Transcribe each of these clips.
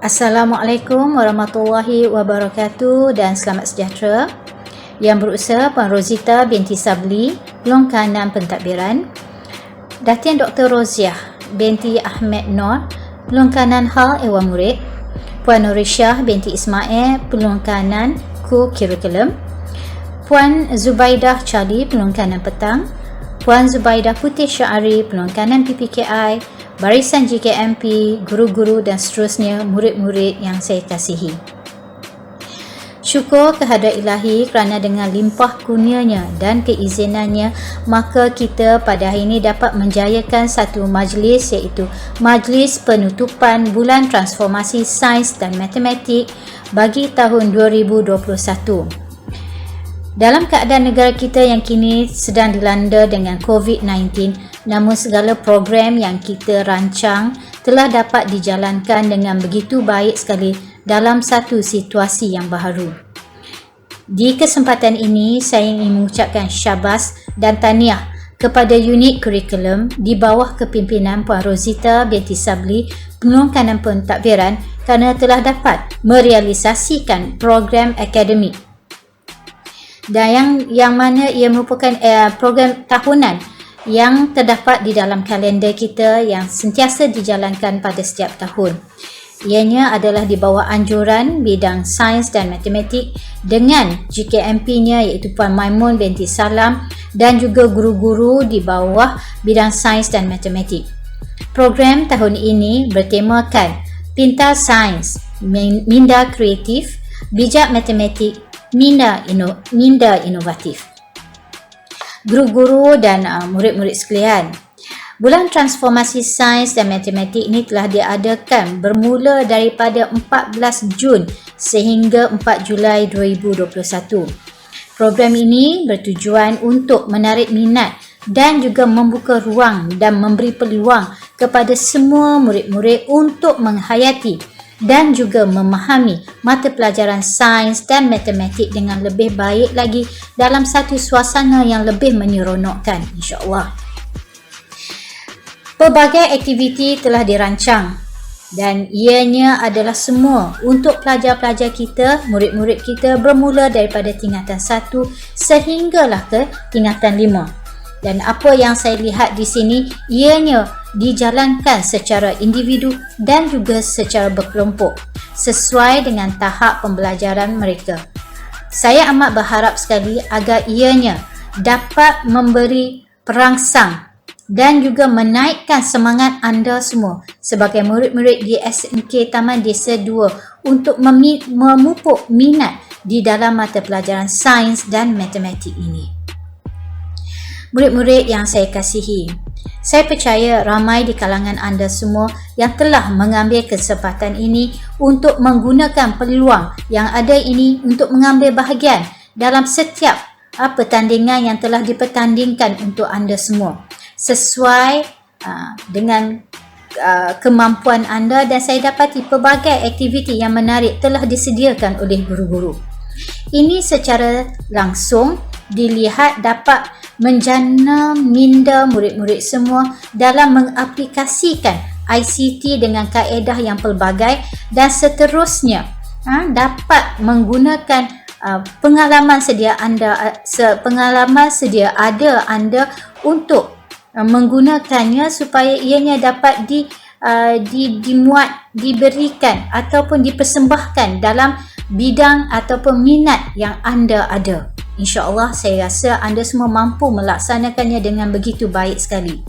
Assalamualaikum warahmatullahi wabarakatuh dan selamat sejahtera. Yang berusaha Puan Rozita binti Sabli, Peluang Kanan Pentadbiran. Datin Dr. Roziah binti Ahmed Nor, Peluang Kanan Hal Ewan Murid. Puan Nurisyah binti Ismail, Peluang Kanan Co-Curriculum. Puan Zubaidah Charlie, Peluang Kanan Petang. Puan Zubaidah Putih Syari, Peluang Kanan PPKI. Barisan JKMP, guru-guru dan seterusnya, murid-murid yang saya kasihi. Syukur kehadrat Ilahi kerana dengan limpah kurnianya dan keizinannya, maka kita pada hari ini dapat menjayakan satu majlis, iaitu Majlis Penutupan Bulan Transformasi Sains dan Matematik bagi tahun 2021. Dalam keadaan negara kita yang kini sedang dilanda dengan COVID-19, namun segala program yang kita rancang telah dapat dijalankan dengan begitu baik sekali dalam satu situasi yang baharu. Di kesempatan ini, saya ingin mengucapkan syabas dan tahniah kepada unit kurikulum di bawah kepimpinan Puan Rozita binti Sabli, Peluang Kanan Pentadbiran, kerana telah dapat merealisasikan program akademik dan yang mana ia merupakan program tahunan yang terdapat di dalam kalender kita yang sentiasa dijalankan pada setiap tahun. Ianya adalah di bawah anjuran bidang sains dan matematik dengan JKMP-nya iaitu Puan Maimun binti Salam dan juga guru-guru di bawah bidang sains dan matematik. Program tahun ini bertemakan Pintar Sains, Minda Kreatif, Bijak Matematik, Minda Inovatif. Guru-guru dan murid-murid sekalian, Bulan Transformasi Sains dan Matematik ini telah diadakan bermula daripada 14 Jun sehingga 4 Julai 2021. Program ini bertujuan untuk menarik minat dan juga membuka ruang dan memberi peluang kepada semua murid-murid untuk menghayati dan juga memahami mata pelajaran sains dan matematik dengan lebih baik lagi dalam satu suasana yang lebih menyeronokkan, insya-Allah. Pelbagai aktiviti telah dirancang dan ianya adalah semua untuk pelajar-pelajar kita, murid-murid kita bermula daripada tingkatan 1 sehinggalah ke tingkatan 5. Dan apa yang saya lihat di sini, ianya dijalankan secara individu dan juga secara berkelompok sesuai dengan tahap pembelajaran mereka. Saya amat berharap sekali agar ianya dapat memberi perangsang dan juga menaikkan semangat anda semua sebagai murid-murid di SMK Taman Desa 2 untuk memupuk minat di dalam mata pelajaran sains dan matematik ini. Murid-murid yang saya kasihi, saya percaya ramai di kalangan anda semua yang telah mengambil kesempatan ini untuk menggunakan peluang yang ada ini untuk mengambil bahagian dalam setiap pertandingan yang telah dipertandingkan untuk anda semua sesuai dengan kemampuan anda, dan saya dapati pelbagai aktiviti yang menarik telah disediakan oleh guru-guru. Ini secara langsung dilihat dapat menjana minda murid-murid semua dalam mengaplikasikan ICT dengan kaedah yang pelbagai dan seterusnya dapat menggunakan pengalaman sedia ada anda untuk menggunakannya supaya ianya dapat diberikan ataupun dipersembahkan dalam bidang ataupun minat yang anda ada. InsyaAllah saya rasa anda semua mampu melaksanakannya dengan begitu baik sekali.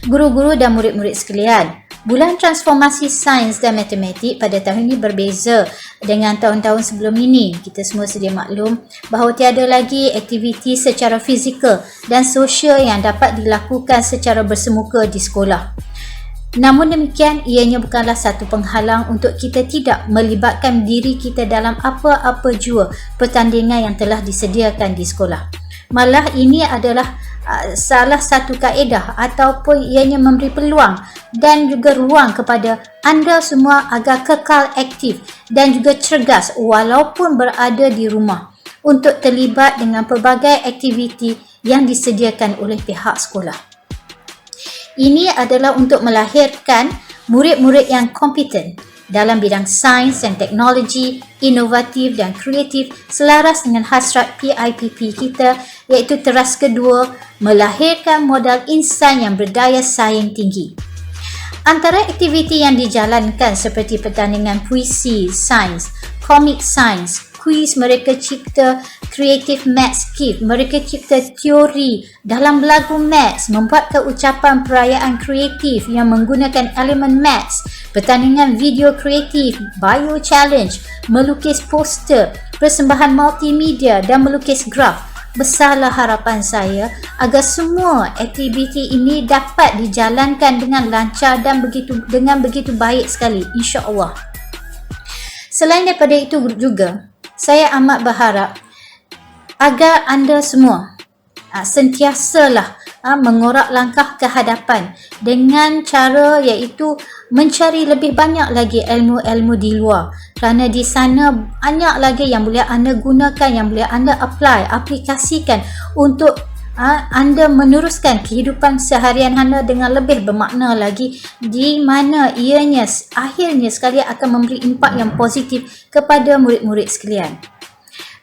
Guru-guru dan murid-murid sekalian, Bulan Transformasi Sains dan Matematik pada tahun ini berbeza dengan tahun-tahun sebelum ini. Kita semua sedia maklum bahawa tiada lagi aktiviti secara fizikal dan sosial yang dapat dilakukan secara bersemuka di sekolah. Namun demikian, ianya bukanlah satu penghalang untuk kita tidak melibatkan diri kita dalam apa-apa jua pertandingan yang telah disediakan di sekolah. Malah ini adalah salah satu kaedah ataupun ianya memberi peluang dan juga ruang kepada anda semua agar kekal aktif dan juga cergas walaupun berada di rumah untuk terlibat dengan pelbagai aktiviti yang disediakan oleh pihak sekolah. Ini adalah untuk melahirkan murid-murid yang kompeten dalam bidang sains dan teknologi, inovatif dan kreatif selaras dengan hasrat PIPP kita, iaitu teras kedua, melahirkan modal insan yang berdaya saing tinggi. Antara aktiviti yang dijalankan seperti pertandingan puisi sains, komik sains, kuis, mereka cipta creative maths kit, mereka cipta teori dalam lagu maths, membuatkan ucapan perayaan kreatif yang menggunakan elemen maths, pertandingan video kreatif, bio challenge, melukis poster, persembahan multimedia dan melukis graf. Besarlah harapan saya agar semua aktiviti ini dapat dijalankan dengan lancar dan dengan begitu baik sekali, insya-Allah. Selain daripada itu juga, saya amat berharap agar anda semua sentiasalah mengorak langkah ke hadapan dengan cara iaitu mencari lebih banyak lagi ilmu-ilmu di luar, kerana di sana banyak lagi yang boleh anda gunakan, yang boleh anda aplikasikan untuk anda meneruskan kehidupan seharian anda dengan lebih bermakna lagi, di mana ianya akhirnya sekali akan memberi impak yang positif kepada murid-murid sekalian,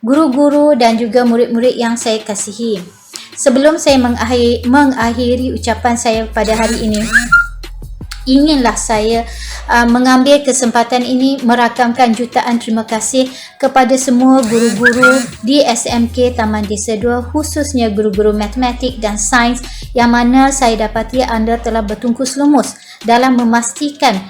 guru-guru dan juga murid-murid yang saya kasihi. Sebelum saya mengakhiri ucapan saya pada hari ini, inginlah saya mengambil kesempatan ini merakamkan jutaan terima kasih kepada semua guru-guru di SMK Taman Desa 2, khususnya guru-guru matematik dan sains, yang mana saya dapati anda telah bertungkus lumus dalam memastikan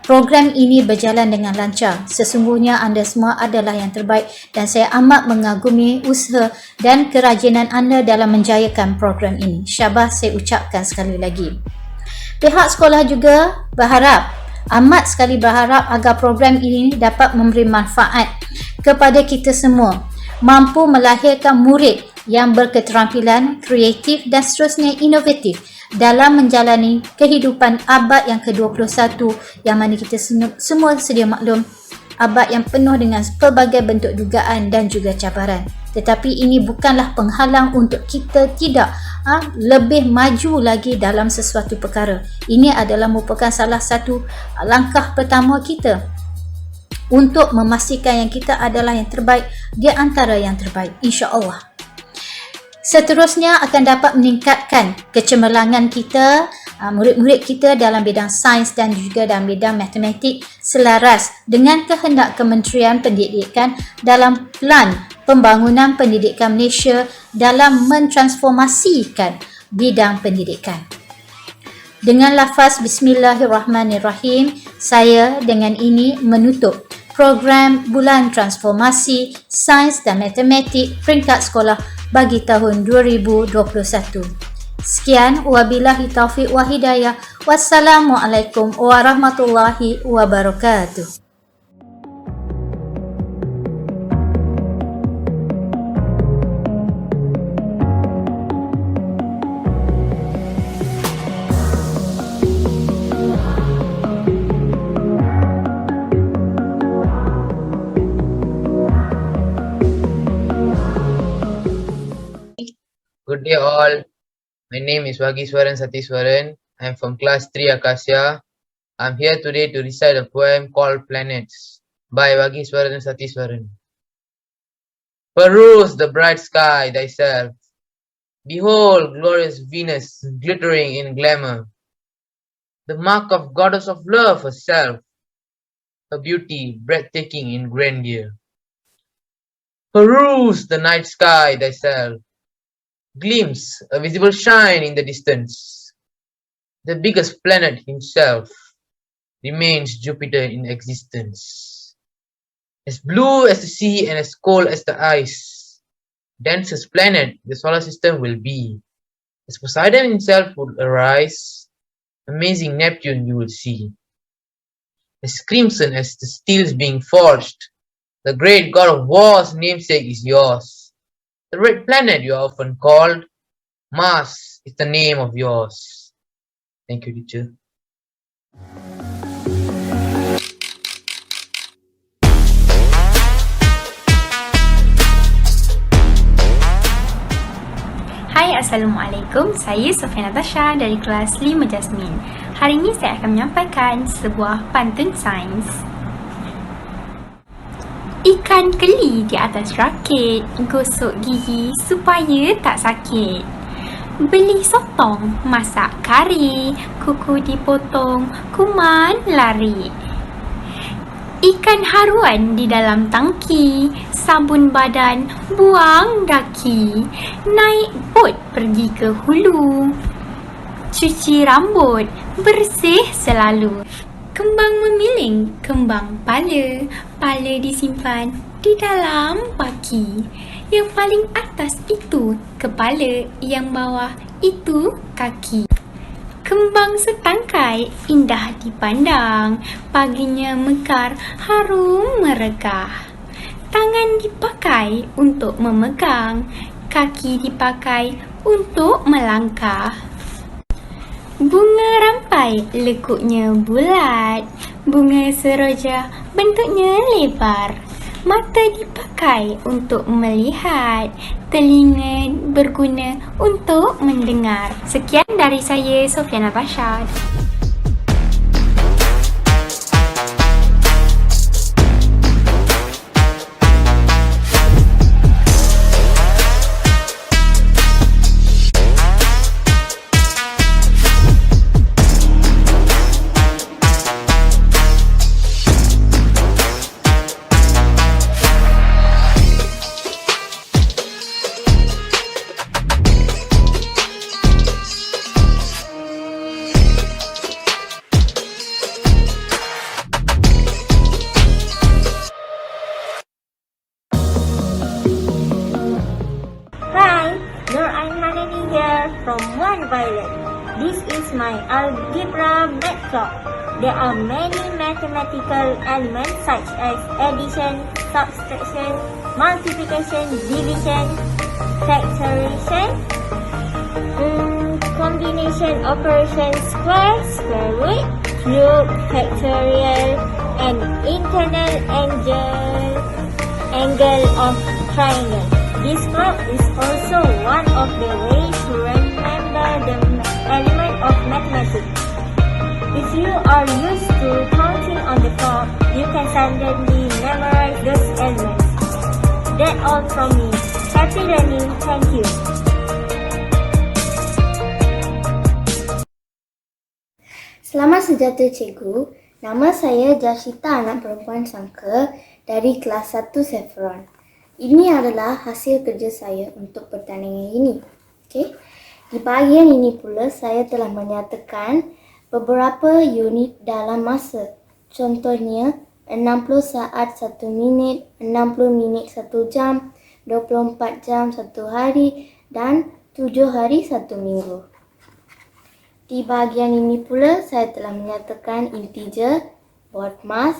program ini berjalan dengan lancar. Sesungguhnya anda semua adalah yang terbaik dan saya amat mengagumi usaha dan kerajinan anda dalam menjayakan program ini. Syabas saya ucapkan sekali lagi. Pihak sekolah juga amat sekali berharap agar program ini dapat memberi manfaat kepada kita semua, mampu melahirkan murid yang berketerampilan, kreatif dan seterusnya inovatif dalam menjalani kehidupan abad yang ke-21, yang mana kita semua sedia maklum abad yang penuh dengan pelbagai bentuk dugaan dan juga cabaran. Tetapi ini bukanlah penghalang untuk kita tidak lebih maju lagi dalam sesuatu perkara. Ini adalah merupakan salah satu langkah pertama kita untuk memastikan yang kita adalah yang terbaik di antara yang terbaik, insya-Allah. Seterusnya akan dapat meningkatkan kecemerlangan kita, murid-murid kita dalam bidang sains dan juga dalam bidang matematik selaras dengan kehendak Kementerian Pendidikan dalam plan pembangunan pendidikan Malaysia dalam mentransformasikan bidang pendidikan. Dengan lafaz Bismillahirrahmanirrahim, saya dengan ini menutup program Bulan Transformasi Sains dan Matematik peringkat sekolah bagi tahun 2021. Sekian, wabillahi taufiq wa hidayah. Wassalamualaikum warahmatullahi wabarakatuh. Good day all. My name is Vagiswaran Satiswaran. I am from class 3 Akasya. I am here today to recite a poem called Planets by Vagiswaran Satiswaran. Peruse the bright sky thyself. Behold glorious Venus glittering in glamour. The mark of goddess of love herself. Her beauty breathtaking in grandeur. Peruse the night sky thyself. Gleams a visible shine in the distance. The biggest planet himself remains Jupiter in existence. As blue as the sea and as cold as the ice, densest planet the solar system will be. As Poseidon himself would arise, amazing Neptune you will see. As crimson as the steels being forged, the great god of war's namesake is yours. The red planet you are often called, Mars is the name of yours. Thank you, teacher. Hai, Assalamualaikum. Saya Sofia Natasha dari kelas 5 Jasmine. Hari ini saya akan menyampaikan sebuah pantun sains. Ikan keli di atas rakit, gosok gigi supaya tak sakit. Beli sotong, masak kari, kuku dipotong, kuman lari. Ikan haruan di dalam tangki, sabun badan, buang daki. Naik bot pergi ke hulu, cuci rambut, bersih selalu. Kembang memiling, kembang pala, pala disimpan di dalam baki. Yang paling atas itu kepala, yang bawah itu kaki. Kembang setangkai indah dipandang, paginya mekar, harum merekah. Tangan dipakai untuk memegang, kaki dipakai untuk melangkah. Bunga rampai lekuknya bulat, bunga seroja bentuknya lebar. Mata dipakai untuk melihat, telinga berguna untuk mendengar. Sekian dari saya, Sofia Natasha. Hi, Nur Hanani here from One Violet. This is my algebra method. There are many mathematical elements such as addition, subtraction, multiplication, division, factorization, combination operation, square root, cube, factorial, and internal angle of triangle. This group is also one of the ways to remember the element of mathematics. If you are used to counting on the top, you can suddenly memorize those elements. That's all from me. Happy learning. Thank you. Selamat sejahtera cikgu. Nama saya Jashita, anak perempuan Sangka dari kelas 1 Saffron. Ini adalah hasil kerja saya untuk pertandingan ini. Okey. Di bahagian ini pula saya telah menyatakan beberapa unit dalam masa. Contohnya 60 saat 1 minit, 60 minit 1 jam, 24 jam 1 hari dan 7 hari 1 minggu. Di bahagian ini pula saya telah menyatakan integer, board mass,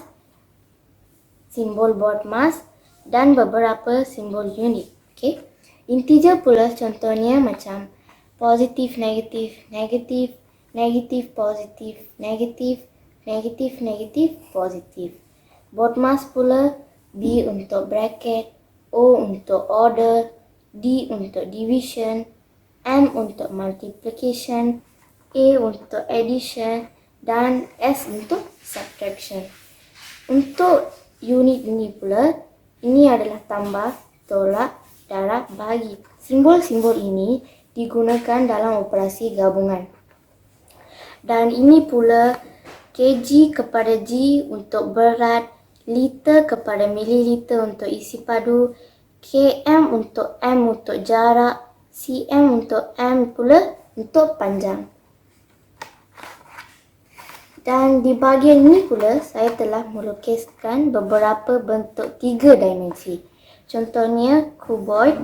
simbol board mass dan beberapa simbol unit. Okey. Integer pula contohnya macam positif, negatif, negatif, negatif, positif, negatif, negatif, negatif, positif. Board mass pula B untuk bracket, O untuk order, D untuk division, M untuk multiplication, A untuk addition dan S untuk subtraction. Untuk unit ini pula, ini adalah tambah, tolak, darab, bahagi. Simbol-simbol ini digunakan dalam operasi gabungan. Dan ini pula kg kepada G untuk berat, liter kepada mililiter untuk isi padu, km untuk M untuk jarak, cm untuk M pula untuk panjang. Dan di bahagian ini pula saya telah melukiskan beberapa bentuk 3 dimensi. Contohnya kuboid,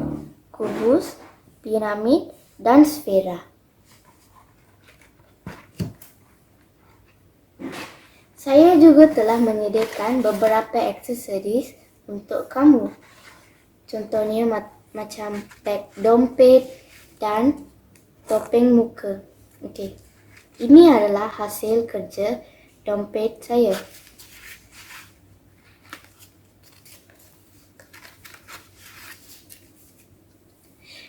kubus, piramid dan sfera. Saya juga telah menyediakan beberapa aksesoris untuk kamu. Contohnya macam tag dompet dan topeng muka. Okey. Ini adalah hasil kerja dompet saya.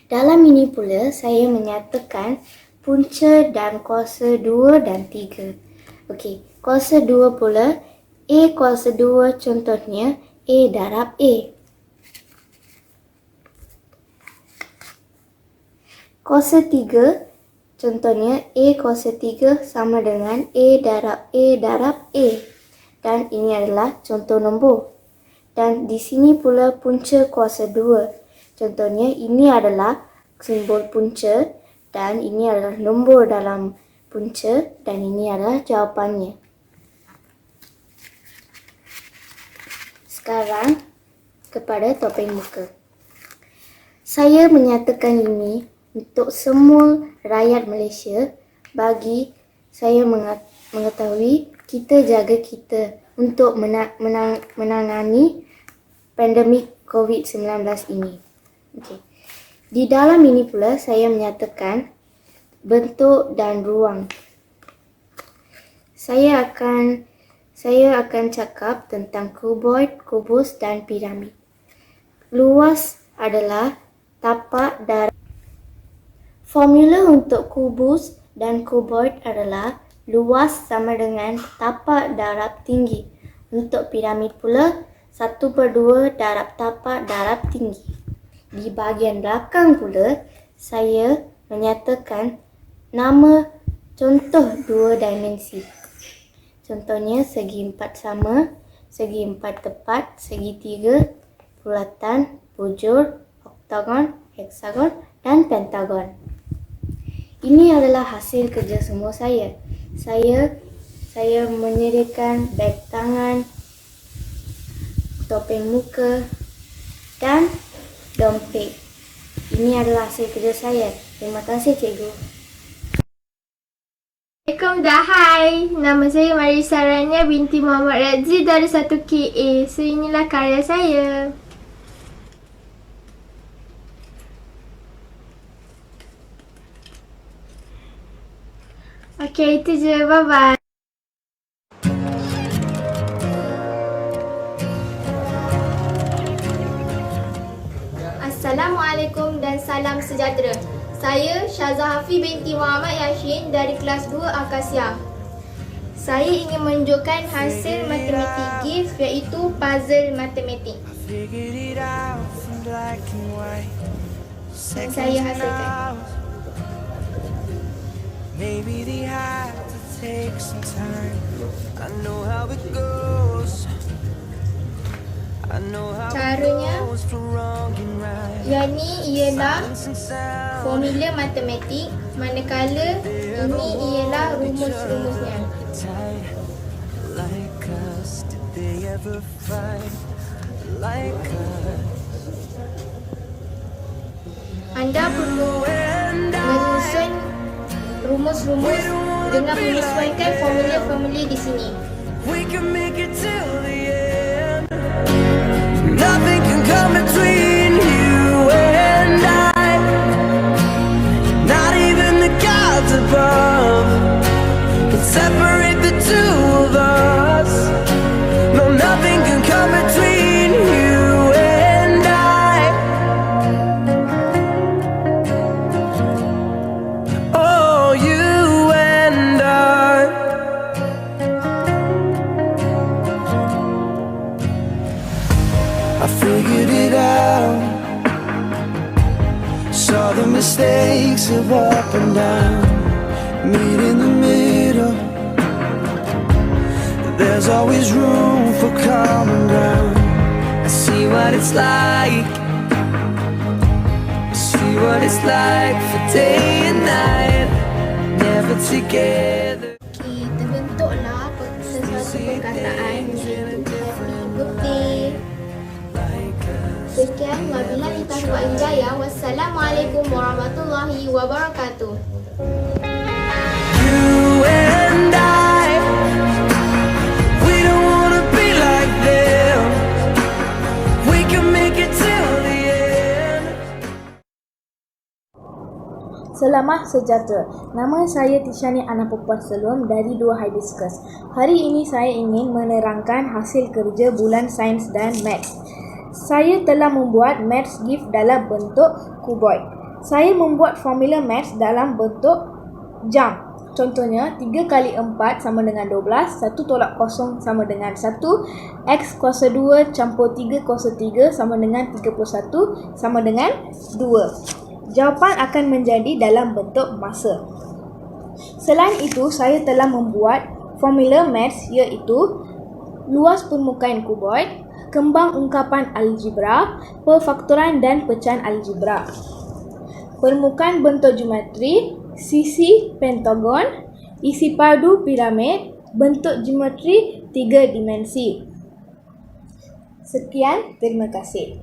Dalam ini pula saya menyatakan punca dan kuasa 2 dan 3. Okey, kuasa 2 pula. A kuasa 2 contohnya A darab A. Kuasa 3 contohnya A kuasa 3 sama dengan A darab A. Dan ini adalah contoh nombor. Dan di sini pula punca kuasa 2. Contohnya ini adalah simbol punca dan ini adalah nombor dalam punca dan ini adalah jawapannya. Sekarang kepada topeng muka. Saya menyatakan ini untuk semua rakyat Malaysia bagi saya mengetahui kita jaga kita untuk menangani pandemik COVID-19 ini. Okey. Di dalam ini pula saya menyatakan bentuk dan ruang. Saya akan cakap tentang kuboid, kubus dan piramid. Luas adalah tapak darab. Formula untuk kubus dan kuboid adalah luas sama dengan tapak darab tinggi. Untuk piramid pula 1/2 darab tapak darab tinggi. Di bahagian belakang pula saya menyatakan nama contoh 2 dimensi. Contohnya segi 4 sama, segi 4 tepat, segi 3 bulatan, bujur, oktagon, heksagon dan pentagon. Ini adalah hasil kerja semua saya. Saya menyediakan beg tangan, topeng muka dan dompet. Ini adalah hasil kerja saya. Terima kasih cikgu. Assalamualaikum dah, hai. Nama saya Marisa Rania binti Muhammad Razzi dari 1KA. So inilah karya saya. Okey, itu je. Bye-bye. Assalamualaikum dan salam sejahtera. Saya Syazah Hafi binti Muhammad Yashin dari kelas 2 Akasia. Saya ingin menunjukkan hasil matematik GIF iaitu puzzle matematik. Dan saya hasilkan. Maybe they had to take some time. I know how it goes. I know how Caranya, it goes for wrong and right. yang ni ialah Silence and sound. formula matematik, manakala ini ialah rumus-rumusnya. Tight like us. Did they ever fight like us? Anda perlu menyusun rumus-rumus dengan menyesuaikan formula-formula di sini. We can make it till the end. Nothing can come between you and I. Not even the gods above can separate the two of us. No, nothing can come between you and I. Oh, you and I. I figured it out. Saw the mistakes of up and down. Meet in the middle. There's always room for common ground. I see what it's like. I see what it's like for day and night. Never together. Kita bentuklah sesuatu perkataan iaitu happy birthday. Sekian, wabillahi taufiq wal hidayah. Wassalamualaikum warahmatullahi wabarakatuh. You and I, we don't wanna be like them. We can make it till the end. Selamat sejahtera. Nama saya Tishani Ana Pupas Selum dari 2 Hibiscus. Hari ini saya ingin menerangkan hasil kerja bulan sains dan maths. Saya telah membuat maths GIF dalam bentuk kuboid. Saya membuat formula maths dalam bentuk jam. Contohnya, 3 kali 4 sama dengan 12, 1 tolak kosong sama dengan 1, X kuasa 2 campur 3 kuasa 3 sama dengan 31 sama dengan 2. Jawapan akan menjadi dalam bentuk masa. Selain itu, saya telah membuat formula maths iaitu luas permukaan kuboid, kembang ungkapan algebra, perfaktoran dan pecahan algebra. Permukaan bentuk geometri, sisi pentagon, isi padu piramid, bentuk geometri 3 dimensi. Sekian, terima kasih.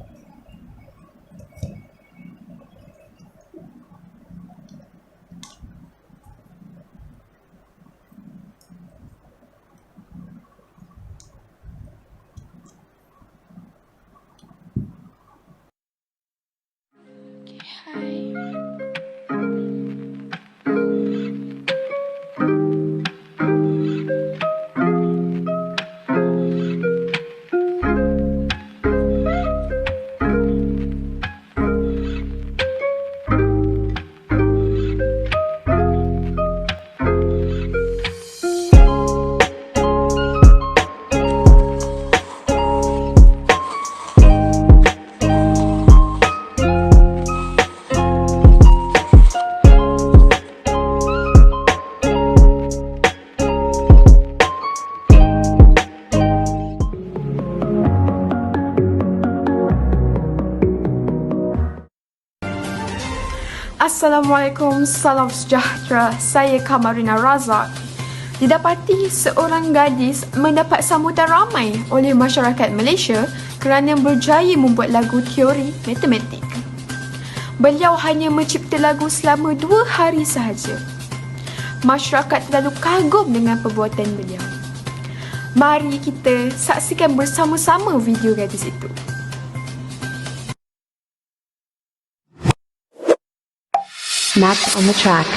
Assalamualaikum, salam sejahtera. Saya Kamarina Razak. Didapati seorang gadis mendapat sambutan ramai oleh masyarakat Malaysia kerana berjaya membuat lagu teori matematik. Beliau hanya mencipta lagu selama 2 hari sahaja. Masyarakat terlalu kagum dengan perbuatan beliau. Mari kita saksikan bersama-sama video gadis itu. Max on the track.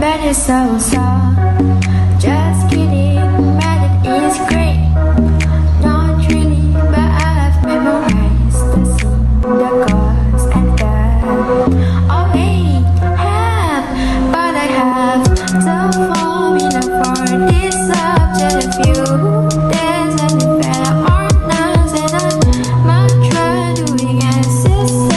Man is so just kidding, man it is great. Not really, but I've memorized the scene, the cause and the oh hey, have, but I have the formula for this subject view. There's an better or not, and I'm not trying doing exercise.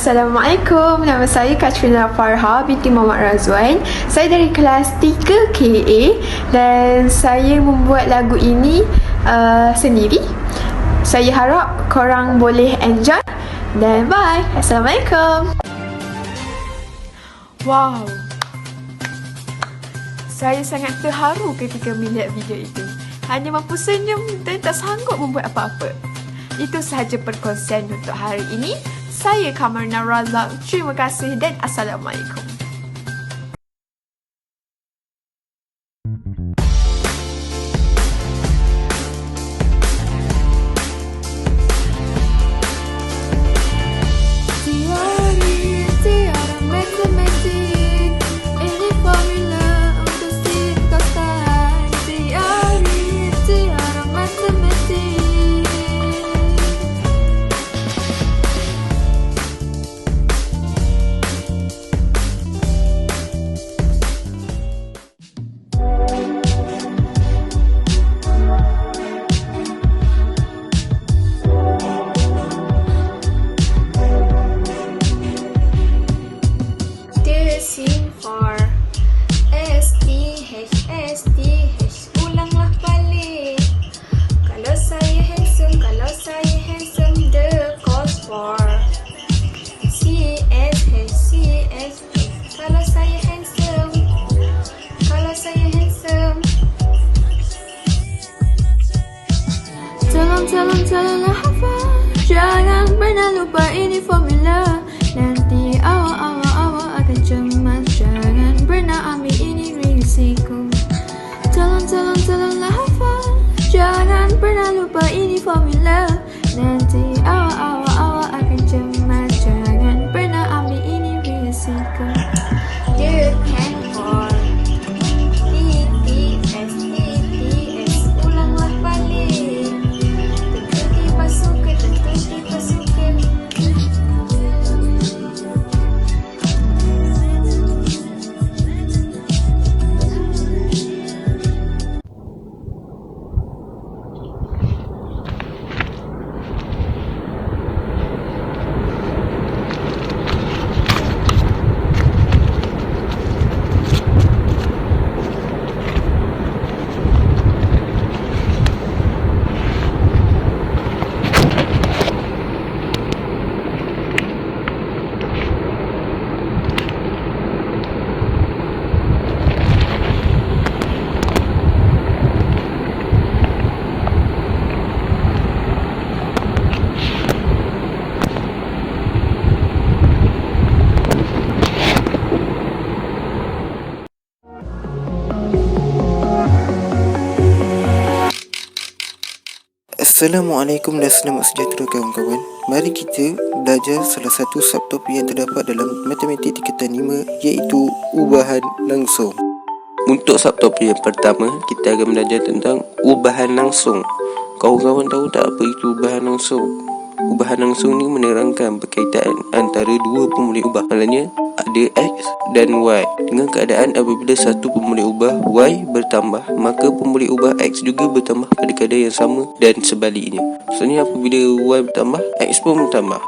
Assalamualaikum, nama saya Katrina Farha binti Muhammad Razwan. Saya dari kelas 3 KA dan saya membuat lagu ini sendiri. Saya harap korang boleh enjoy dan bye. Assalamualaikum. Wow, saya sangat terharu ketika melihat video itu. Hanya mampu senyum dan tak sanggup membuat apa-apa. itu sahaja perkongsian untuk hari ini. Saya Kamarina Razak. Terima kasih dan Assalamualaikum. Tiara matematik, ini formula untuk singkatan. Tiara matematik. Terusin for STH, ulanglah balik. Kalau saya handsome, the cause for CSH, kalau saya handsome. Tolonglah hafal, jangan pernah lupa ini formula. Nanti awak akan cemas, jangan pernah ambil ini risiko. Tolonglah hafal, jangan pernah lupa ini formula. Nanti awak akan cemas, jangan pernah ambil ini risiko. The can for TTS, ulanglah balik. Tentu dipasukan. Assalamualaikum dan selamat sejahtera kawan-kawan. Mari kita belajar salah satu subtopik yang terdapat dalam matematik tingkatan 5, iaitu ubahan langsung. Untuk subtopik yang pertama, kita akan belajar tentang ubahan langsung. Kawan-kawan tahu tak apa itu ubahan langsung? Ubahan langsung ni menerangkan perkaitan antara dua pemulih ubah. Maksudnya ada X dan Y. Dengan keadaan apabila satu pemulih ubah Y bertambah, maka pemulih ubah X juga bertambah pada kadar yang sama dan sebaliknya. Maksudnya apabila Y bertambah, X pun bertambah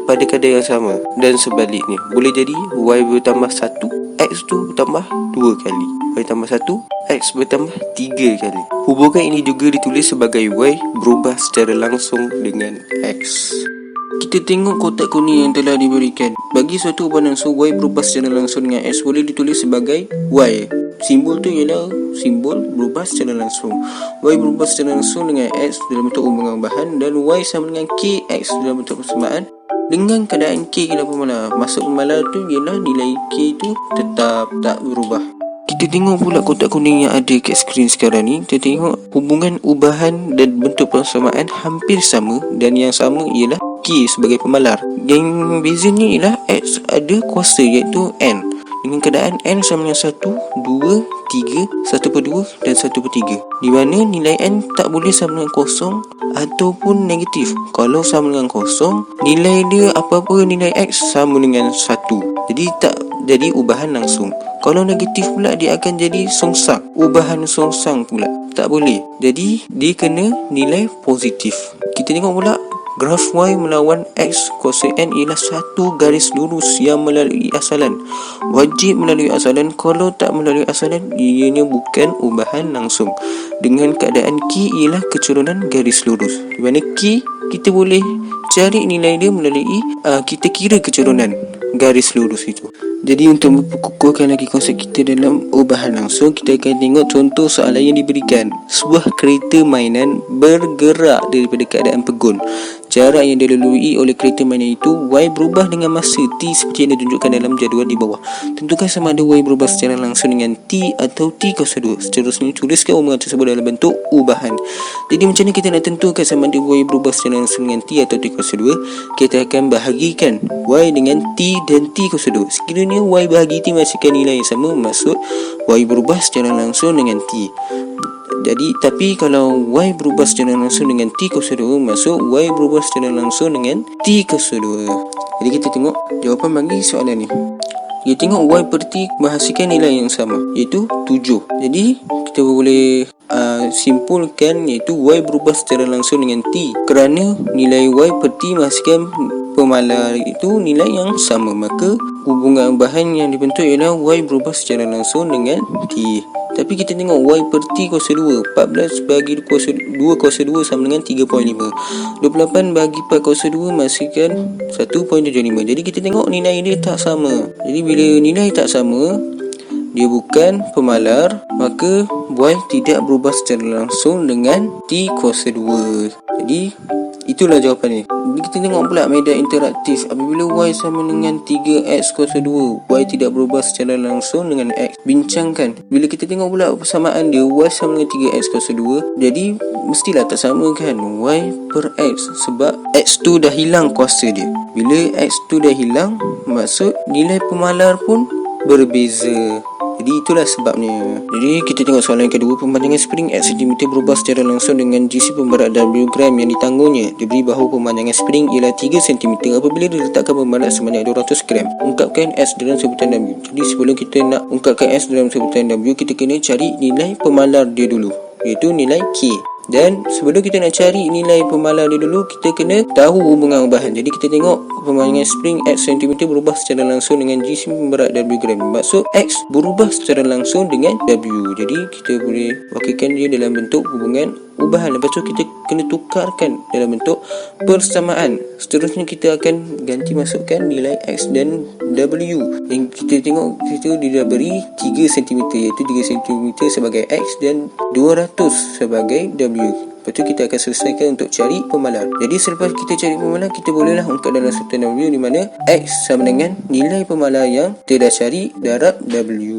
pada kadar yang sama dan sebaliknya. Boleh jadi Y bertambah 1, X tu bertambah 2 kali. Y tambah 1, X bertambah 3 kali. Hubungan ini juga ditulis sebagai Y berubah secara langsung dengan X. Kita tengok kotak kuning yang telah diberikan. Bagi suatu ubahan langsung, Y berubah secara langsung dengan X boleh ditulis sebagai Y. Simbol tu ialah simbol berubah secara langsung. Y berubah secara langsung dengan X dalam bentuk hubungan ubahan, dan Y sama dengan KX dalam bentuk persamaan dengan keadaan K ialah pemalar. Maksud pemalar tu ialah nilai K tu tetap tak berubah. Kita tengok pula kotak kuning yang ada kat skrin sekarang ni. Kita tengok hubungan ubahan dan bentuk persamaan hampir sama, dan yang sama ialah K sebagai pemalar. Yang bezanya ialah X ada kuasa iaitu N dengan keadaan N sama dengan 1, 2, 3, 1/2 dan 1/3, di mana nilai N tak boleh sama dengan kosong ataupun negatif. Kalau sama dengan kosong, nilai dia apa-apa nilai X sama dengan 1. Jadi tak jadi ubahan langsung. Kalau negatif pula, dia akan jadi songsang. Ubahan songsang pula tak boleh. Jadi dia kena nilai positif. Kita tengok pula graf Y melawan X kuasa N ialah satu garis lurus yang melalui asalan. Wajib melalui asalan. Kalau tak melalui asalan, ianya bukan ubahan langsung. Dengan keadaan K ialah kecurunan garis lurus, di mana K kita boleh cari nilai dia melalui kita kira kecurunan garis lurus itu. Jadi untuk memperkukuhkan lagi konsep kita dalam ubahan langsung, kita akan tengok contoh soalan yang diberikan. Sebuah kereta mainan bergerak daripada keadaan pegun. jarak yang dilalui oleh kereta mainan itu, Y berubah dengan masa T seperti yang ditunjukkan dalam jadual di bawah. Tentukan sama ada Y berubah secara langsung dengan T atau T kuasa 2. Seterusnya, tuliskan omongan tersebut dalam bentuk ubahan. Jadi macam mana kita nak tentukan sama ada Y berubah secara langsung dengan T atau T kuasa 2? Kita akan bahagikan Y dengan T dan T kuasa 2. Sekiranya Y bahagi T menghasilkan nilai yang sama, maksud Y berubah secara langsung dengan T. Jadi, tapi kalau Y berubah secara langsung dengan T kuasa 2, maksud Y berubah secara langsung dengan T kuasa 2. Jadi kita tengok jawapan bagi soalan ni. Kita tengok Y per T menghasilkan nilai yang sama, iaitu 7. Jadi kita boleh simpulkan iaitu Y berubah secara langsung dengan T, kerana nilai Y per T menghasilkan pemalar itu nilai yang sama. Maka hubungan ubahan yang dibentuk ialah Y berubah secara langsung dengan T. Tapi kita tengok Y per T kuasa 2. 14 bagi 2 kuasa 2 sama dengan 3.5. 28 bagi 4 kuasa 2 menghasilkan 1.75. Jadi kita tengok nilai dia tak sama. Jadi bila nilai tak sama, dia bukan pemalar, maka Y tidak berubah secara langsung dengan T kuasa 2. Jadi itulah jawapan ni. Kita tengok pula media interaktif. Apabila Y sama dengan 3X kuasa 2, Y tidak berubah secara langsung dengan X. Bincangkan. Bila kita tengok pula persamaan dia, Y sama dengan 3X kuasa 2, jadi mestilah tak sama kan Y per X, sebab X tu dah hilang kuasa dia. Bila X tu dah hilang, maksud nilai pemalar pun berbeza. Jadi itulah sebabnya. Jadi kita tengok soalan kedua. Pemanjangan spring X cm berubah secara langsung dengan GC pemberat W gram yang ditanggungnya. Diberi bahawa pemanjangan spring ialah 3 cm apabila diletakkan pemberat sebanyak 200 gram. Ungkapkan S dalam sebutan W. Jadi sebelum kita nak ungkapkan S dalam sebutan W, kita kena cari nilai pemalar dia dulu, iaitu nilai K. Dan sebelum kita nak cari nilai pemalar dia dulu, kita kena tahu hubungan ubahan. Jadi kita tengok pemanjangan spring X cm berubah secara langsung dengan G pemberat W gram. Maksud X berubah secara langsung dengan W. Jadi kita boleh wakilkan dia dalam bentuk hubungan ubahan. Lepas tu kita kena tukarkan dalam bentuk persamaan. Seterusnya kita akan ganti masukkan nilai X dan W. Yang kita tengok situ dia dah beri 3 cm, iaitu 3 cm sebagai X dan 200 sebagai W. Lepas tu kita akan selesaikan untuk cari pemalar. Jadi selepas kita cari pemalar, kita bolehlah ungkap dalam sebutan W, di mana X sama dengan nilai pemalar yang kita dah cari darab W.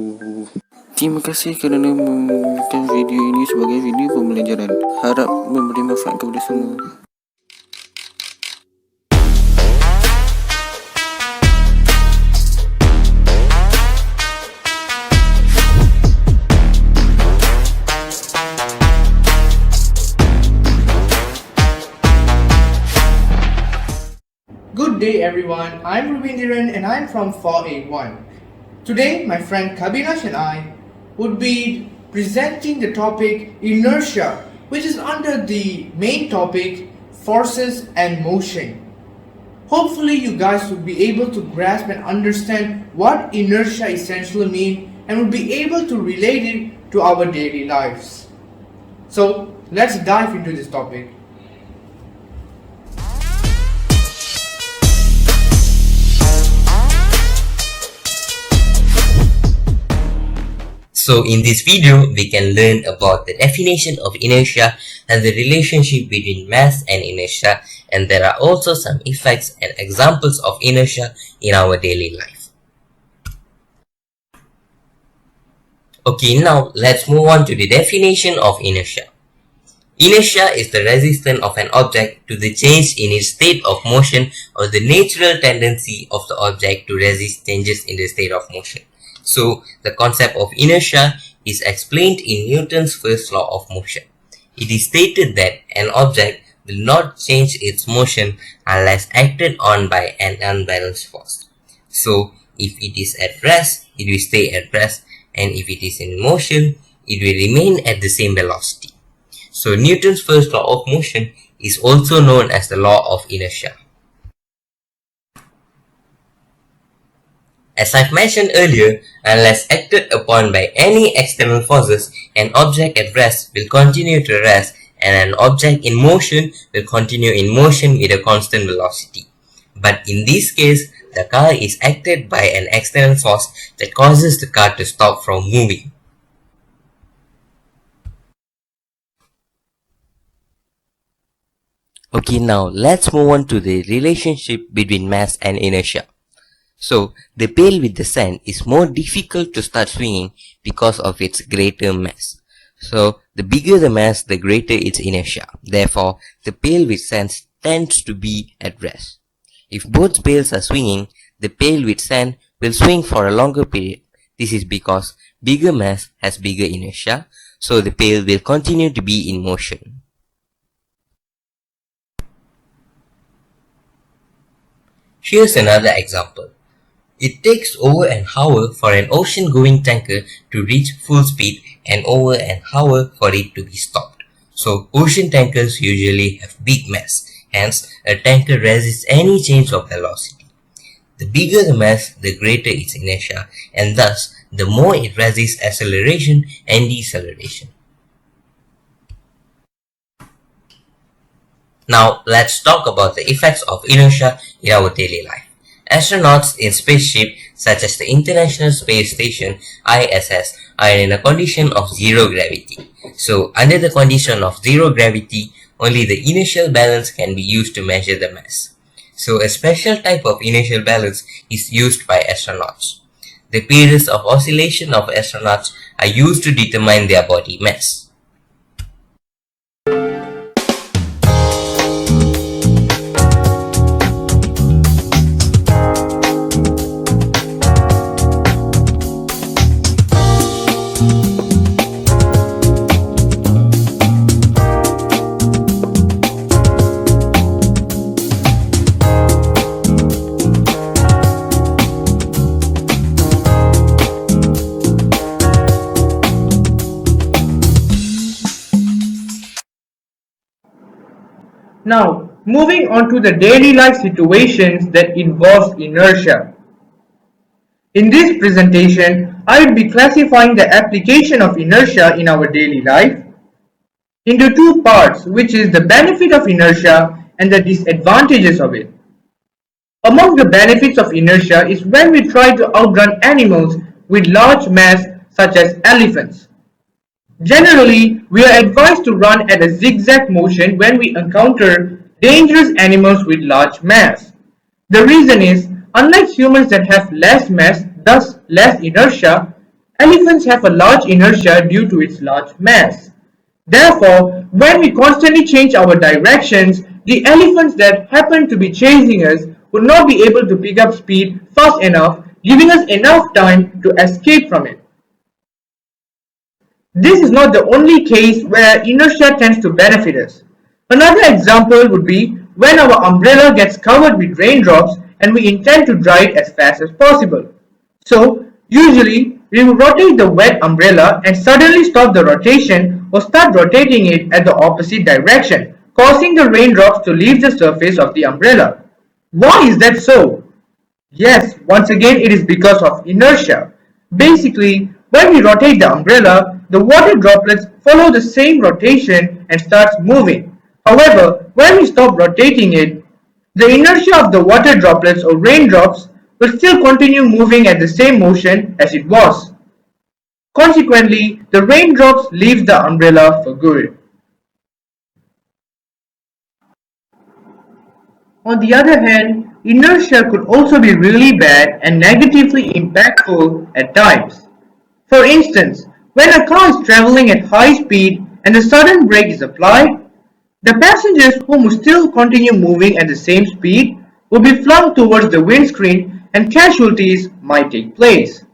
Terima kasih kerana menonton video ini sebagai video pembelajaran. Harap memberi manfaat kepada semua. Good day everyone, I'm Rubindiran and I'm from 481. Today my friend Kabinash and I would be presenting the topic inertia, which is under the main topic forces and motion. Hopefully you guys would be able to grasp and understand what inertia essentially means and would be able to relate it to our daily lives. So let's dive into this topic. So in this video, we can learn about the definition of inertia and the relationship between mass and inertia, and there are also some effects and examples of inertia in our daily life. Okay, now let's move on to the definition of inertia. Inertia is the resistance of an object to the change in its state of motion or the natural tendency of the object to resist changes in the state of motion. So, the concept of inertia is explained in Newton's first law of motion. It is stated that an object will not change its motion unless acted on by an unbalanced force. So, if it is at rest, it will stay at rest, and if it is in motion, it will remain at the same velocity. So, Newton's first law of motion is also known as the law of inertia. As I've mentioned earlier, unless acted upon by any external forces, an object at rest will continue to rest and an object in motion will continue in motion with a constant velocity. But in this case, the car is acted by an external force that causes the car to stop from moving. Okay, now let's move on to the relationship between mass and inertia. So, the pail with the sand is more difficult to start swinging because of its greater mass. So, the bigger the mass, the greater its inertia. Therefore, the pail with sand tends to be at rest. If both pails are swinging, the pail with sand will swing for a longer period. This is because bigger mass has bigger inertia, so the pail will continue to be in motion. Here's another example. It takes over an hour for an ocean-going tanker to reach full speed and over an hour for it to be stopped. So, ocean tankers usually have big mass, hence a tanker resists any change of velocity. The bigger the mass, the greater its inertia, and thus the more it resists acceleration and deceleration. Now, let's talk about the effects of inertia in our daily life. Astronauts in spaceships such as the International Space Station ISS are in a condition of zero gravity. So, under the condition of zero gravity, only the inertial balance can be used to measure the mass. So, a special type of inertial balance is used by astronauts. The periods of oscillation of astronauts are used to determine their body mass. Now, moving on to the daily life situations that involves inertia. In this presentation, I will be classifying the application of inertia in our daily life into two parts, which is the benefit of inertia and the disadvantages of it. Among the benefits of inertia is when we try to outrun animals with large mass such as elephants. Generally, we are advised to run at a zigzag motion when we encounter dangerous animals with large mass. The reason is, unlike humans that have less mass, thus less inertia, elephants have a large inertia due to its large mass. Therefore, when we constantly change our directions, the elephants that happen to be chasing us would not be able to pick up speed fast enough, giving us enough time to escape from it. This is not the only case where inertia tends to benefit us. Another example would be when our umbrella gets covered with raindrops and we intend to dry it as fast as possible. So, usually, we will rotate the wet umbrella and suddenly stop the rotation or start rotating it at the opposite direction, causing the raindrops to leave the surface of the umbrella. Why is that so? Yes, once again it is because of inertia. Basically, when we rotate the umbrella, the water droplets follow the same rotation and starts moving. However, when we stop rotating it, the inertia of the water droplets or raindrops will still continue moving at the same motion as it was. Consequently, the raindrops leave the umbrella for good. On the other hand, inertia could also be really bad and negatively impactful at times. For instance, when a car is traveling at high speed and a sudden brake is applied, the passengers who must still continue moving at the same speed will be flung towards the windscreen and casualties might take place.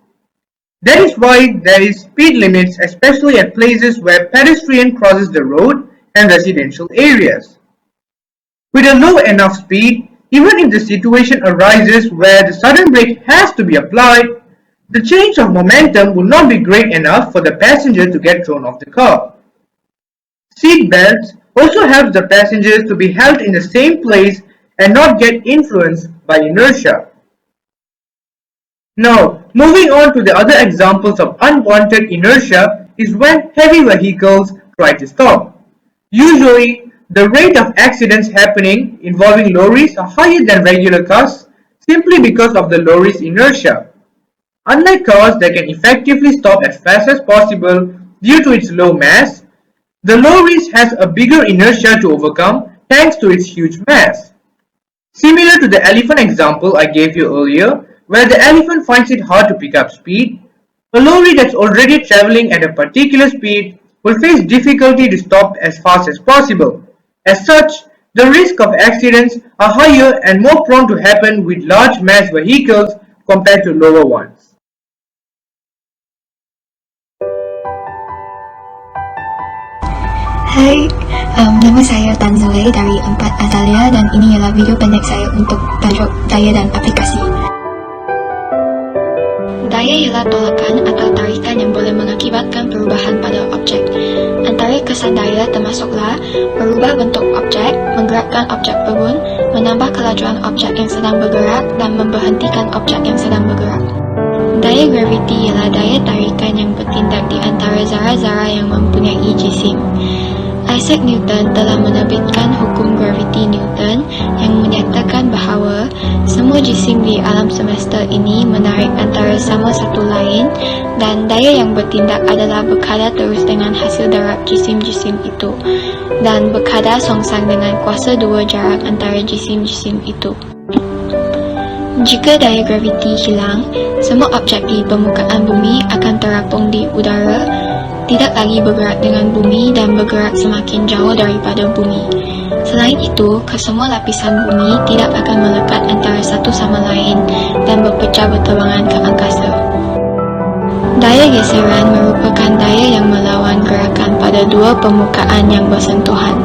That is why there is speed limits, especially at places where pedestrian crosses the road and residential areas. With a low enough speed, even if the situation arises where the sudden brake has to be applied, the change of momentum will not be great enough for the passenger to get thrown off the car. Seat belts also help the passengers to be held in the same place and not get influenced by inertia. Now, moving on to the other examples of unwanted inertia is when heavy vehicles try to stop. Usually, the rate of accidents happening involving lorries are higher than regular cars simply because of the lorry's inertia. Unlike cars that can effectively stop as fast as possible due to its low mass, the lorries has a bigger inertia to overcome thanks to its huge mass. Similar to the elephant example I gave you earlier, where the elephant finds it hard to pick up speed, a lorry that's already traveling at a particular speed will face difficulty to stop as fast as possible. As such, the risk of accidents are higher and more prone to happen with large mass vehicles compared to lower ones. Hai, nama saya Tan Zoe dari 4 Azalea dan ini ialah video pendek saya untuk tajuk daya dan aplikasi. Daya ialah tolakan atau tarikan yang boleh mengakibatkan perubahan pada objek. Antara kesan daya termasuklah merubah bentuk objek, menggerakkan objek pebun, menambah kelajuan objek yang sedang bergerak dan memberhentikan objek yang sedang bergerak. Daya graviti ialah daya tarikan yang bertindak di antara zara-zara yang mempunyai jisim. Isaac Newton telah menerbitkan hukum graviti Newton yang menyatakan bahawa semua jisim di alam semesta ini menarik antara sama satu lain dan daya yang bertindak adalah berkadar terus dengan hasil darab jisim-jisim itu dan berkadar songsang dengan kuasa dua jarak antara jisim-jisim itu. Jika daya graviti hilang, semua objek di permukaan bumi akan terapung di udara, tidak lagi bergerak dengan bumi dan bergerak semakin jauh daripada bumi. Selain itu, kesemua lapisan bumi tidak akan melekat antara satu sama lain dan berpecah berterbangan ke angkasa. Daya geseran merupakan daya yang melawan gerakan pada dua permukaan yang bersentuhan.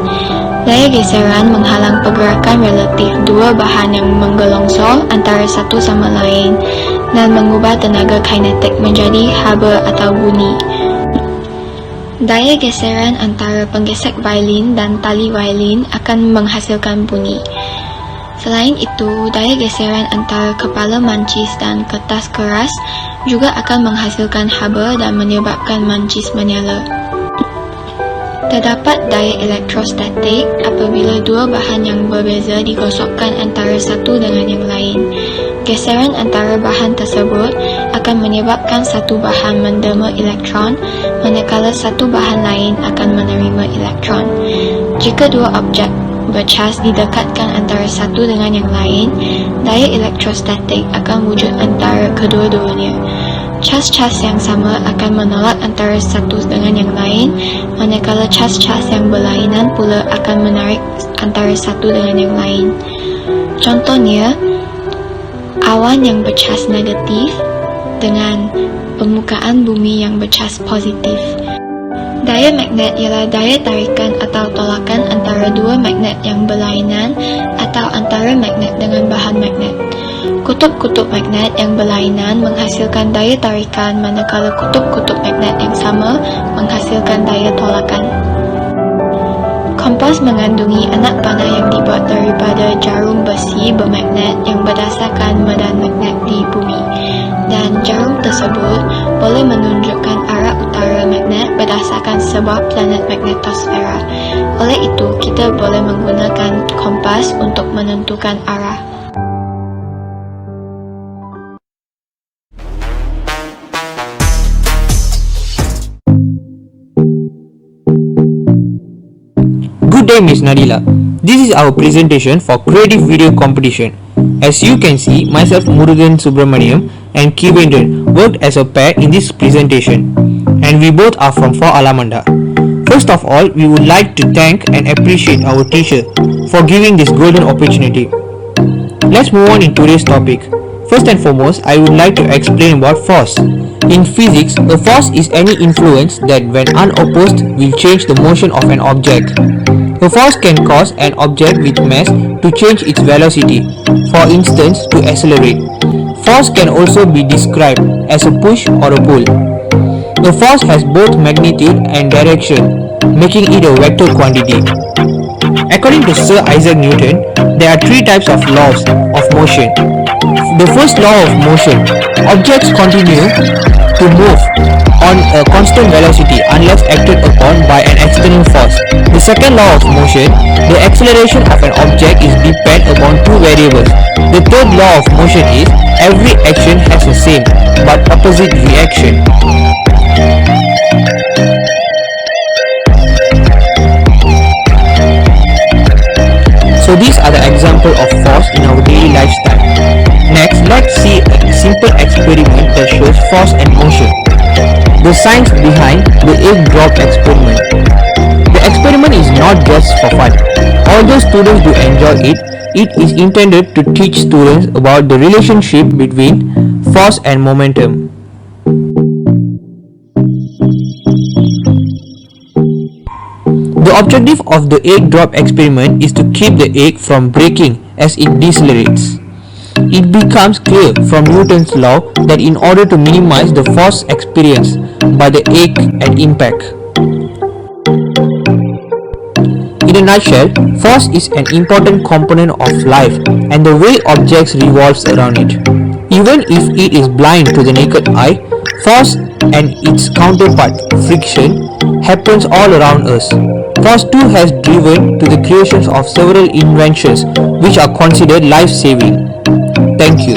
Daya geseran menghalang pergerakan relatif dua bahan yang menggelongsor antara satu sama lain dan mengubah tenaga kinetik menjadi haba atau bunyi. Daya geseran antara penggesek violin dan tali violin akan menghasilkan bunyi. Selain itu, daya geseran antara kepala mancis dan kertas keras juga akan menghasilkan haba dan menyebabkan mancis menyala. Terdapat daya elektrostatik apabila dua bahan yang berbeza digosokkan antara satu dengan yang lain. Geseran antara bahan tersebut akan menyebabkan satu bahan menerima elektron, manakala satu bahan lain akan menerima elektron. Jika dua objek bercas didekatkan antara satu dengan yang lain, daya elektrostatik akan wujud antara kedua-duanya. Cas-cas yang sama akan menolak antara satu dengan yang lain, manakala cas-cas yang berlainan pula akan menarik antara satu dengan yang lain. Contohnya, awan yang bercas negatif dengan permukaan bumi yang bercas positif. Daya magnet ialah daya tarikan atau tolakan antara dua magnet yang berlainan atau antara magnet dengan bahan magnet. Kutub-kutub magnet yang berlainan menghasilkan daya tarikan, manakala kutub-kutub magnet yang sama menghasilkan daya tolakan. Kompas mengandungi anak panah yang dibuat daripada jarum besi bermagnet yang berdasarkan medan magnet di bumi, dan jarum tersebut boleh menunjukkan arah utara magnet berdasarkan sebuah planet magnetosfera. Oleh itu, kita boleh menggunakan kompas untuk menentukan arah. Good day, Miss Nadila. This is our presentation for Creative Video Competition. As you can see, myself Murugan Subramaniam and Kivendran worked as a pair in this presentation, and we both are from 4 Alamanda. First of all, we would like to thank and appreciate our teacher for giving this golden opportunity. Let's move on in today's topic. First and foremost, I would like to explain about force. In physics, a force is any influence that when unopposed will change the motion of an object. A force can cause an object with mass to change its velocity, for instance to accelerate. Force can also be described as a push or a pull. The force has both magnitude and direction, making it a vector quantity. According to Sir Isaac Newton, there are three types of laws of motion. The first law of motion: objects continue to move on a constant velocity unless acted upon by an external force. The second law of motion: the acceleration of an object is dependent upon two variables. The third law of motion is every action has the same but opposite reaction. force and motion. The science behind the egg drop experiment. The experiment is not just for fun. Although students do enjoy it, it is intended to teach students about the relationship between force and momentum. The objective of the egg drop experiment is to keep the egg from breaking as it decelerates. It becomes clear from Newton's law that in order to minimize the force experienced by the egg at impact. In a nutshell, force is an important component of life and the way objects revolves around it. Even if it is blind to the naked eye, force and its counterpart, friction, happens all around us. Force too has driven to the creations of several inventions which are considered life-saving. Thank you.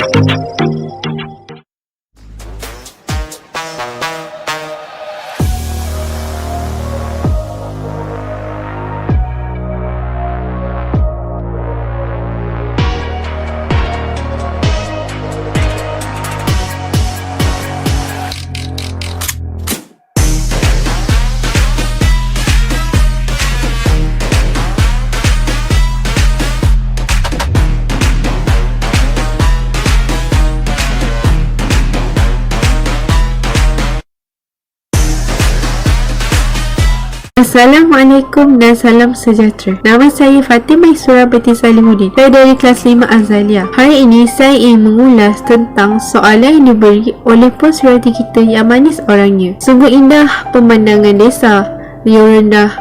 Assalamualaikum dan salam sejahtera. Nama saya Fatimah Isra binti Salihuddin. Saya dari kelas 5 Azalia. Hari ini saya ingin mengulas tentang soalan yang diberi oleh pensurati kita yang manis orangnya. Sungguh indah pemandangan desa, riuh rendah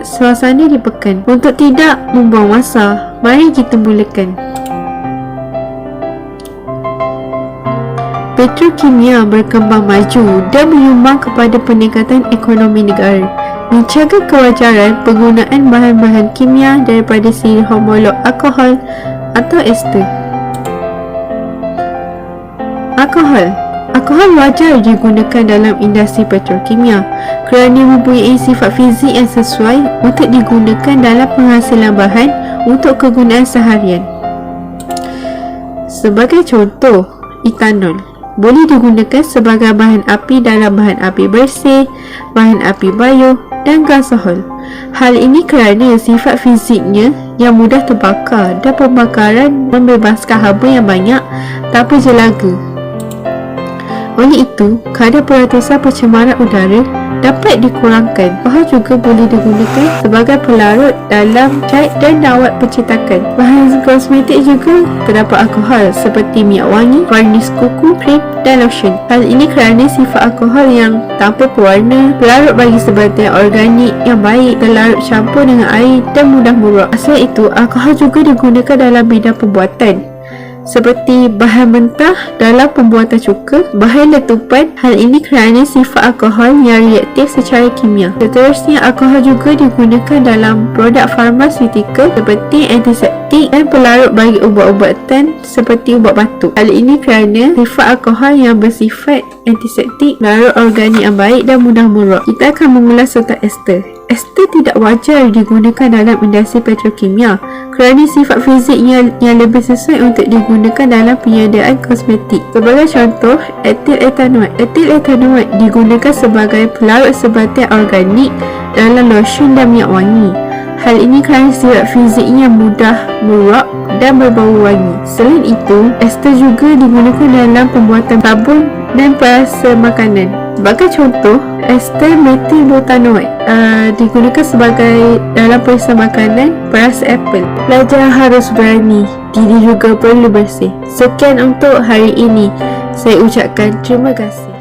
suasana di pekan. Untuk tidak membuang masa, mari kita mulakan. Petrokimia berkembang maju dan menyumbang kepada peningkatan ekonomi negara. Menjaga kewajaran penggunaan bahan-bahan kimia daripada siri homolog alkohol atau ester. Alkohol wajar digunakan dalam industri petrokimia kerana mempunyai sifat fizik yang sesuai untuk digunakan dalam penghasilan bahan untuk kegunaan seharian. Sebagai contoh, etanol boleh digunakan sebagai bahan api dalam bahan api bersih, bahan api bio dan gasohol. Hal ini kerana sifat fiziknya yang mudah terbakar dan pembakaran membebaskan haba yang banyak tanpa jelaga. Oleh itu, kadar peratusan pencemaran udara dapat dikurangkan. Alkohol juga boleh digunakan sebagai pelarut dalam cat dan dawat pencetakan. Bahan kosmetik juga terdapat alkohol seperti minyak wangi, varnish kuku, krim dan lotion. Hal ini kerana sifat alkohol yang tanpa pewarna, pelarut bagi sebahan organik yang baik, terlarut campur dengan air dan mudah meruap. Selain itu, alkohol juga digunakan dalam bidang pembuatan seperti bahan mentah dalam pembuatan cuka, bahan letupan. Hal ini kerana sifat alkohol yang reaktif secara kimia. Seterusnya, alkohol juga digunakan dalam produk farmasetika seperti antiseptik dan pelarut bagi ubat-ubatan seperti ubat batuk. Hal ini kerana sifat alkohol yang bersifat antiseptik, pelarut organik yang baik dan mudah meruap. Kita akan mengulas tentang ester. Ester tidak wajar digunakan dalam industri petrokimia kerana sifat fiziknya yang lebih sesuai untuk digunakan dalam penyiadaan kosmetik. Sebagai contoh, etil etanoat. Etil etanoat digunakan sebagai pelarut sebahan organik dalam lotion dan minyak wangi. Hal ini kerana sifat fiziknya mudah meruap dan berbau wangi. Selain itu, ester juga digunakan dalam pembuatan sabun dan perasa makanan. Sebagai contoh, ester metil butanoat digunakan sebagai dalam perisa makanan, perasa apple. Pelajar harus berani, diri juga perlu bersih. Sekian untuk hari ini. Saya ucapkan terima kasih.